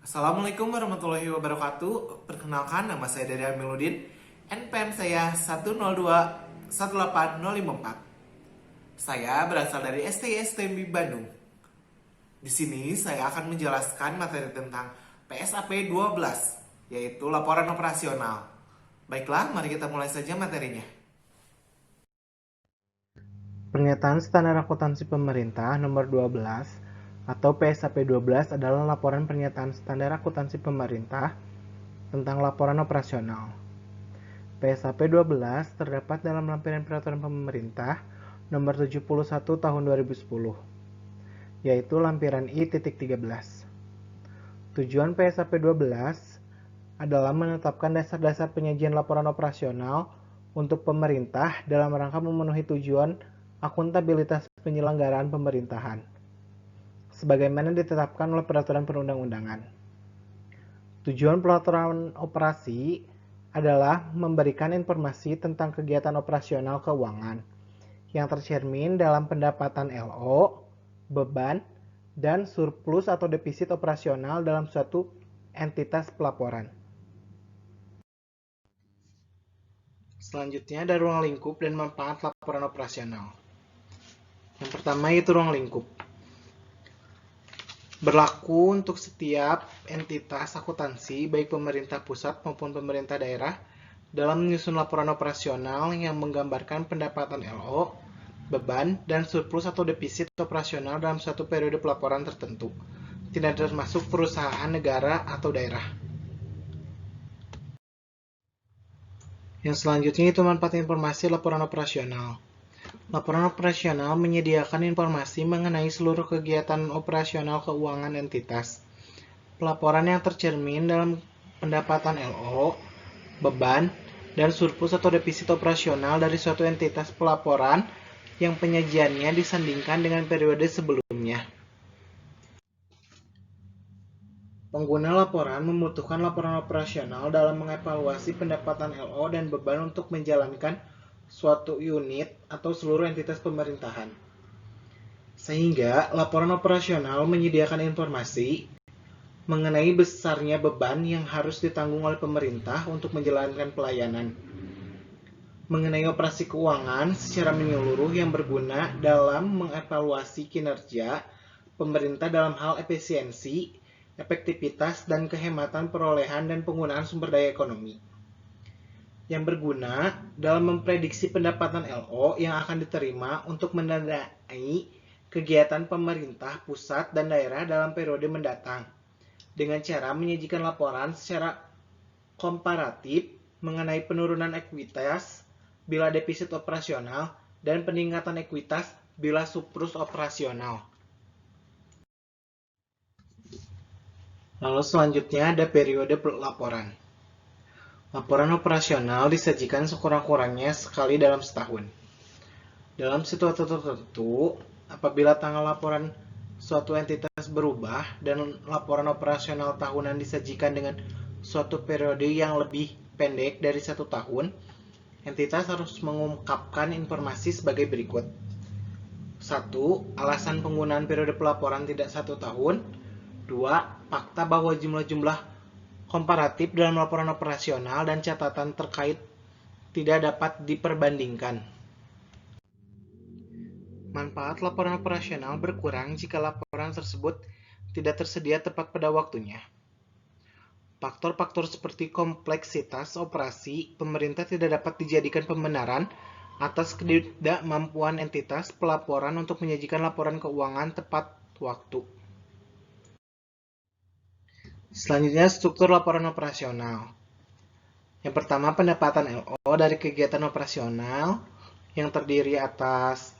Assalamualaikum warahmatullahi wabarakatuh. Perkenalkan, nama saya Dede Amiluddin. NPM saya 102 18054. Saya berasal dari STI STMB Bandung. Di sini saya akan menjelaskan materi tentang PSAP 12, yaitu laporan operasional. Baiklah, mari kita mulai saja materinya. Pernyataan Standar Akuntansi Pemerintah Nomor 12 atau PSAP 12 adalah laporan pernyataan standar akuntansi pemerintah tentang laporan operasional. PSAP 12 terdapat dalam lampiran peraturan pemerintah Nomor 71 Tahun 2010, yaitu lampiran I.13. Tujuan PSAP 12 adalah menetapkan dasar-dasar penyajian laporan operasional untuk pemerintah dalam rangka memenuhi tujuan akuntabilitas penyelenggaraan pemerintahan, sebagaimana ditetapkan oleh peraturan perundang-undangan. Tujuan peraturan operasi adalah memberikan informasi tentang kegiatan operasional keuangan yang tercermin dalam pendapatan LO, beban, dan surplus atau defisit operasional dalam suatu entitas pelaporan. Selanjutnya ada ruang lingkup dan manfaat laporan operasional. Yang pertama yaitu ruang lingkup. Berlaku untuk setiap entitas akuntansi, baik pemerintah pusat maupun pemerintah daerah, dalam menyusun laporan operasional yang menggambarkan pendapatan LO, beban, dan surplus atau defisit operasional dalam suatu periode pelaporan tertentu, tidak termasuk perusahaan negara atau daerah. Yang selanjutnya itu manfaat informasi laporan operasional. Laporan operasional menyediakan informasi mengenai seluruh kegiatan operasional keuangan entitas. Pelaporan yang tercermin dalam pendapatan LO, beban, dan surplus atau defisit operasional dari suatu entitas pelaporan yang penyajiannya disandingkan dengan periode sebelumnya. Pengguna laporan membutuhkan laporan operasional dalam mengevaluasi pendapatan LO dan beban untuk menjalankan suatu unit atau seluruh entitas pemerintahan. Sehingga laporan operasional menyediakan informasi mengenai besarnya beban yang harus ditanggung oleh pemerintah untuk menjalankan pelayanan, mengenai operasi keuangan secara menyeluruh yang berguna dalam mengevaluasi kinerja pemerintah dalam hal efisiensi, efektivitas, dan kehematan perolehan dan penggunaan sumber daya ekonomi, yang berguna dalam memprediksi pendapatan LO yang akan diterima untuk mendanai kegiatan pemerintah pusat dan daerah dalam periode mendatang, dengan cara menyajikan laporan secara komparatif mengenai penurunan ekuitas bila defisit operasional dan peningkatan ekuitas bila surplus operasional. Lalu selanjutnya ada periode laporan. Laporan operasional disajikan sekurang-kurangnya sekali dalam setahun. Dalam situasi tertentu, apabila tanggal laporan suatu entitas berubah dan laporan operasional tahunan disajikan dengan suatu periode yang lebih pendek dari 1 tahun, entitas harus mengungkapkan informasi sebagai berikut. 1. Alasan penggunaan periode pelaporan tidak 1 tahun. 2. Fakta bahwa jumlah-jumlah komparatif dalam laporan operasional dan catatan terkait tidak dapat diperbandingkan. Manfaat laporan operasional berkurang jika laporan tersebut tidak tersedia tepat pada waktunya. Faktor-faktor seperti kompleksitas operasi pemerintah tidak dapat dijadikan pembenaran atas ketidakmampuan entitas pelaporan untuk menyajikan laporan keuangan tepat waktu. Selanjutnya, struktur laporan operasional. Yang pertama, pendapatan LO dari kegiatan operasional yang terdiri atas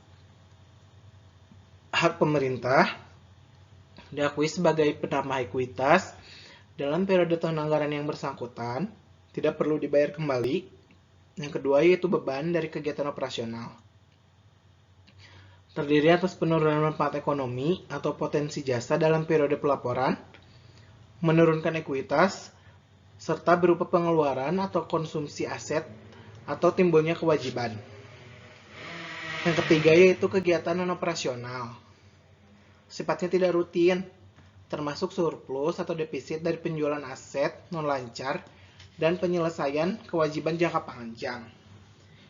hak pemerintah, diakui sebagai penambah ekuitas dalam periode tahun anggaran yang bersangkutan, tidak perlu dibayar kembali. Yang kedua yaitu beban dari kegiatan operasional. Terdiri atas penurunan manfaat ekonomi atau potensi jasa dalam periode pelaporan, menurunkan ekuitas, serta berupa pengeluaran atau konsumsi aset atau timbulnya kewajiban. Yang ketiga yaitu kegiatan non-operasional. Sifatnya tidak rutin, termasuk surplus atau defisit dari penjualan aset non-lancar dan penyelesaian kewajiban jangka panjang.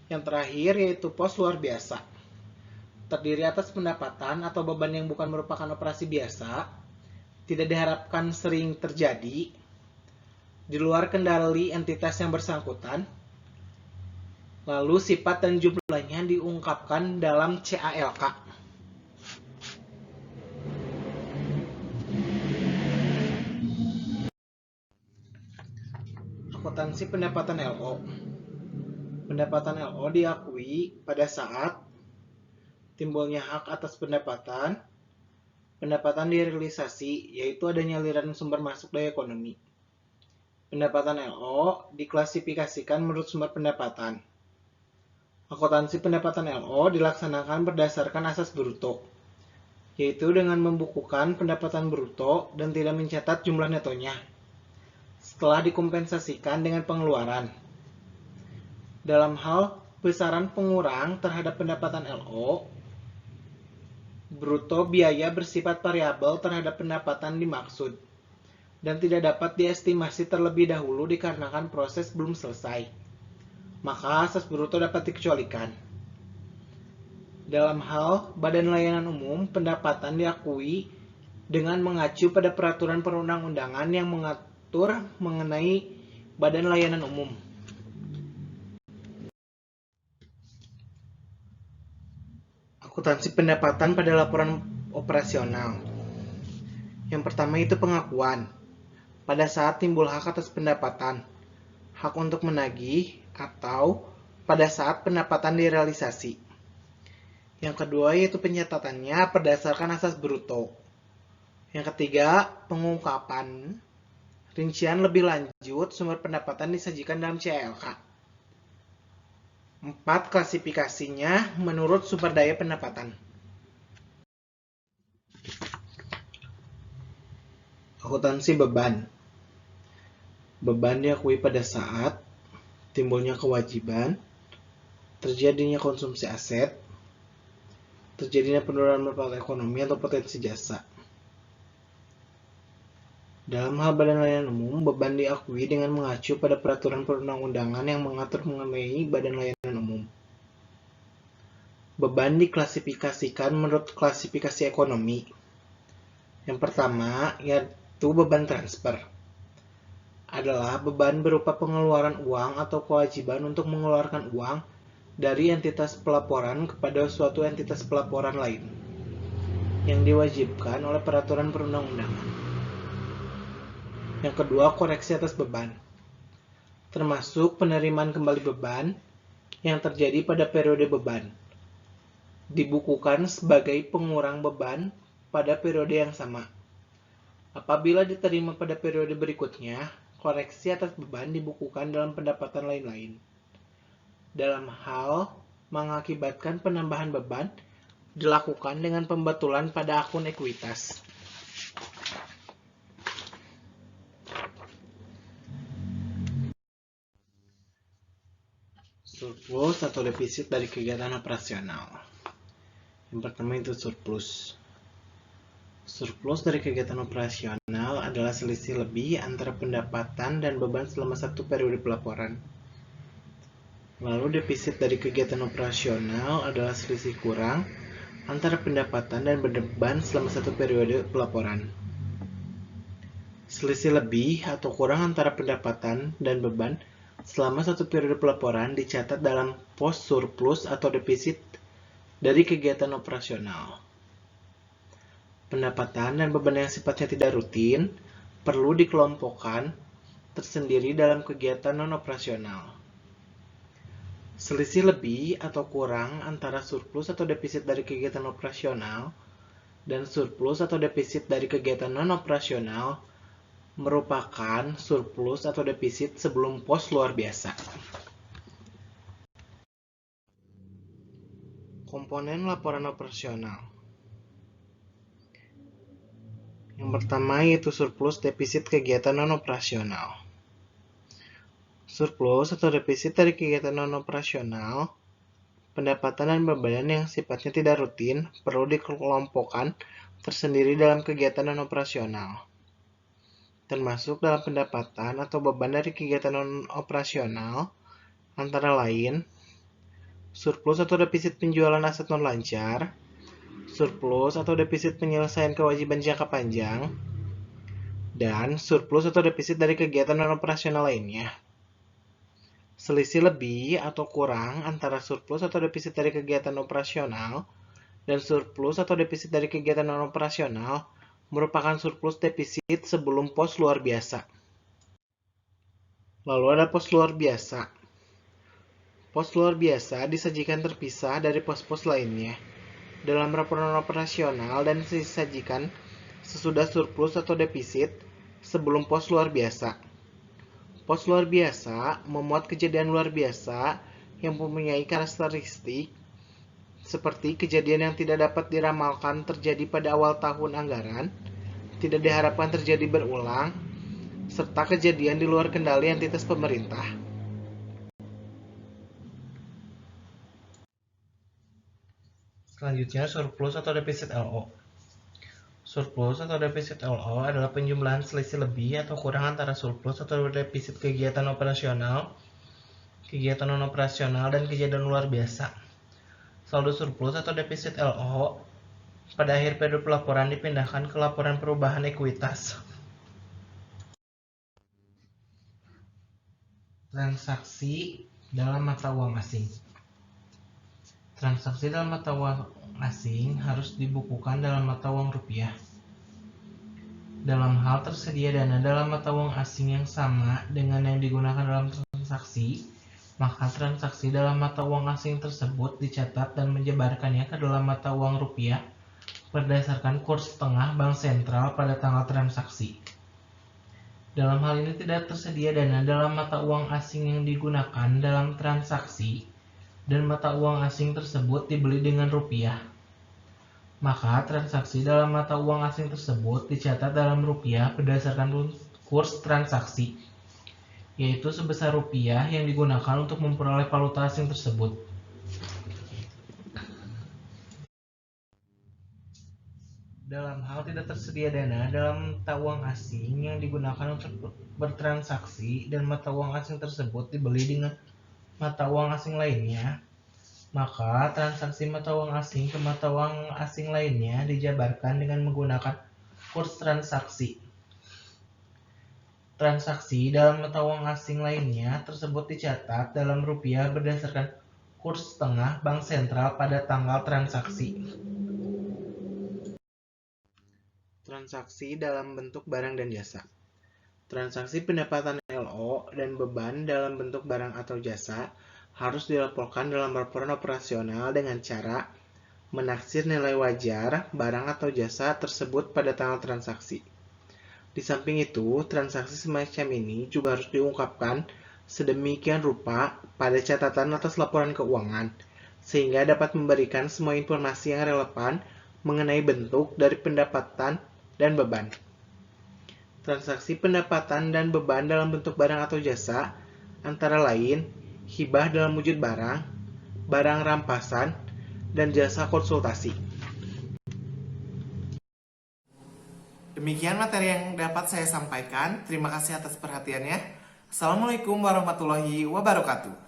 Yang terakhir yaitu pos luar biasa. Terdiri atas pendapatan atau beban yang bukan merupakan operasi biasa, tidak diharapkan sering terjadi, di luar kendali entitas yang bersangkutan, lalu sifat dan jumlahnya diungkapkan dalam CALK. Akuntansi pendapatan LO. Pendapatan LO diakui pada saat timbulnya hak atas pendapatan direalisasi, yaitu adanya aliran sumber masuk dari ekonomi. Pendapatan LO diklasifikasikan menurut sumber pendapatan. Akuntansi pendapatan LO dilaksanakan berdasarkan asas bruto, yaitu dengan membukukan pendapatan bruto dan tidak mencatat jumlah netonya, setelah dikompensasikan dengan pengeluaran. Dalam hal besaran pengurang terhadap pendapatan LO, bruto biaya bersifat variabel terhadap pendapatan dimaksud, dan tidak dapat diestimasi terlebih dahulu dikarenakan proses belum selesai. Maka asas bruto dapat dikecualikan. Dalam hal badan layanan umum, pendapatan diakui dengan mengacu pada peraturan perundang-undangan yang mengatur mengenai badan layanan umum. Akuntansi pendapatan pada laporan operasional. Yang pertama itu pengakuan. Pada saat timbul hak atas pendapatan, hak untuk menagih, atau pada saat pendapatan direalisasi. Yang kedua yaitu pencatatannya berdasarkan asas bruto. Yang ketiga, pengungkapan. Rincian lebih lanjut sumber pendapatan disajikan dalam CALK. 4. Klasifikasinya menurut sumber daya pendapatan. Akuntansi beban. Beban diakui pada saat timbulnya kewajiban, terjadinya konsumsi aset, terjadinya penurunan manfaat ekonomi atau potensi jasa. Dalam hal badan layanan umum, beban diakui dengan mengacu pada peraturan perundang-undangan yang mengatur mengenai badan layanan umum. Beban diklasifikasikan menurut klasifikasi ekonomi. Yang pertama, yaitu beban transfer. Adalah beban berupa pengeluaran uang atau kewajiban untuk mengeluarkan uang dari entitas pelaporan kepada suatu entitas pelaporan lain yang diwajibkan oleh peraturan perundang-undangan. Yang kedua, koreksi atas beban, termasuk penerimaan kembali beban yang terjadi pada periode beban, dibukukan sebagai pengurang beban pada periode yang sama. Apabila diterima pada periode berikutnya, koreksi atas beban dibukukan dalam pendapatan lain-lain. Dalam hal mengakibatkan penambahan beban, dilakukan dengan pembetulan pada akun ekuitas. Surplus atau defisit dari kegiatan operasional. Yang pertama itu surplus. Surplus dari kegiatan operasional adalah selisih lebih antara pendapatan dan beban selama satu periode pelaporan. Lalu defisit dari kegiatan operasional adalah selisih kurang antara pendapatan dan beban selama satu periode pelaporan. Selisih lebih atau kurang antara pendapatan dan beban selama satu periode pelaporan dicatat dalam pos surplus atau defisit dari kegiatan operasional. Pendapatan dan beban yang sifatnya tidak rutin perlu dikelompokkan tersendiri dalam kegiatan non-operasional. Selisih lebih atau kurang antara surplus atau defisit dari kegiatan operasional dan surplus atau defisit dari kegiatan non-operasional merupakan surplus atau defisit sebelum pos luar biasa. Komponen laporan operasional. Yang pertama yaitu surplus defisit kegiatan non-operasional. Surplus atau defisit dari kegiatan non-operasional, pendapatan dan beban yang sifatnya tidak rutin perlu dikelompokkan tersendiri dalam kegiatan non-operasional, termasuk dalam pendapatan atau beban dari kegiatan non-operasional, antara lain surplus atau defisit penjualan aset non-lancar, surplus atau defisit penyelesaian kewajiban jangka panjang, dan surplus atau defisit dari kegiatan non-operasional lainnya. Selisih lebih atau kurang antara surplus atau defisit dari kegiatan operasional dan surplus atau defisit dari kegiatan non-operasional merupakan surplus defisit sebelum pos luar biasa. Lalu ada pos luar biasa. Pos luar biasa disajikan terpisah dari pos-pos lainnya dalam laporan operasional dan disajikan sesudah surplus atau defisit sebelum pos luar biasa. Pos luar biasa memuat kejadian luar biasa yang mempunyai karakteristik seperti kejadian yang tidak dapat diramalkan terjadi pada awal tahun anggaran, tidak diharapkan terjadi berulang, serta kejadian di luar kendali entitas pemerintah. Selanjutnya, surplus atau defisit LO. Surplus atau defisit LO adalah penjumlahan selisih lebih atau kurang antara surplus atau defisit kegiatan operasional, kegiatan non-operasional, dan kejadian luar biasa. Saldo surplus atau defisit LO pada akhir periode pelaporan dipindahkan ke laporan perubahan ekuitas. Transaksi dalam mata uang asing. Transaksi dalam mata uang asing harus dibukukan dalam mata uang rupiah. Dalam hal tersedia dana dalam mata uang asing yang sama dengan yang digunakan dalam transaksi, maka transaksi dalam mata uang asing tersebut dicatat dan menjabarkannya ke dalam mata uang rupiah berdasarkan kurs tengah bank sentral pada tanggal transaksi. Dalam hal ini tidak tersedia dana dalam mata uang asing yang digunakan dalam transaksi dan mata uang asing tersebut dibeli dengan rupiah. Maka transaksi dalam mata uang asing tersebut dicatat dalam rupiah berdasarkan kurs transaksi, yaitu sebesar rupiah yang digunakan untuk memperoleh valuta asing tersebut. Dalam hal tidak tersedia dana dalam mata uang asing yang digunakan untuk bertransaksi dan mata uang asing tersebut dibeli dengan mata uang asing lainnya, maka transaksi mata uang asing ke mata uang asing lainnya dijabarkan dengan menggunakan kurs transaksi. Transaksi dalam mata uang asing lainnya tersebut dicatat dalam rupiah berdasarkan kurs tengah bank sentral pada tanggal transaksi. Transaksi dalam bentuk barang dan jasa. Transaksi pendapatan LO dan beban dalam bentuk barang atau jasa harus dilaporkan dalam laporan operasional dengan cara menaksir nilai wajar barang atau jasa tersebut pada tanggal transaksi. Di samping itu, transaksi semacam ini juga harus diungkapkan sedemikian rupa pada catatan atas laporan keuangan, sehingga dapat memberikan semua informasi yang relevan mengenai bentuk dari pendapatan dan beban. Transaksi pendapatan dan beban dalam bentuk barang atau jasa antara lain hibah dalam wujud barang, barang rampasan, dan jasa konsultasi. Demikian materi yang dapat saya sampaikan. Terima kasih atas perhatiannya. Assalamualaikum warahmatullahi wabarakatuh.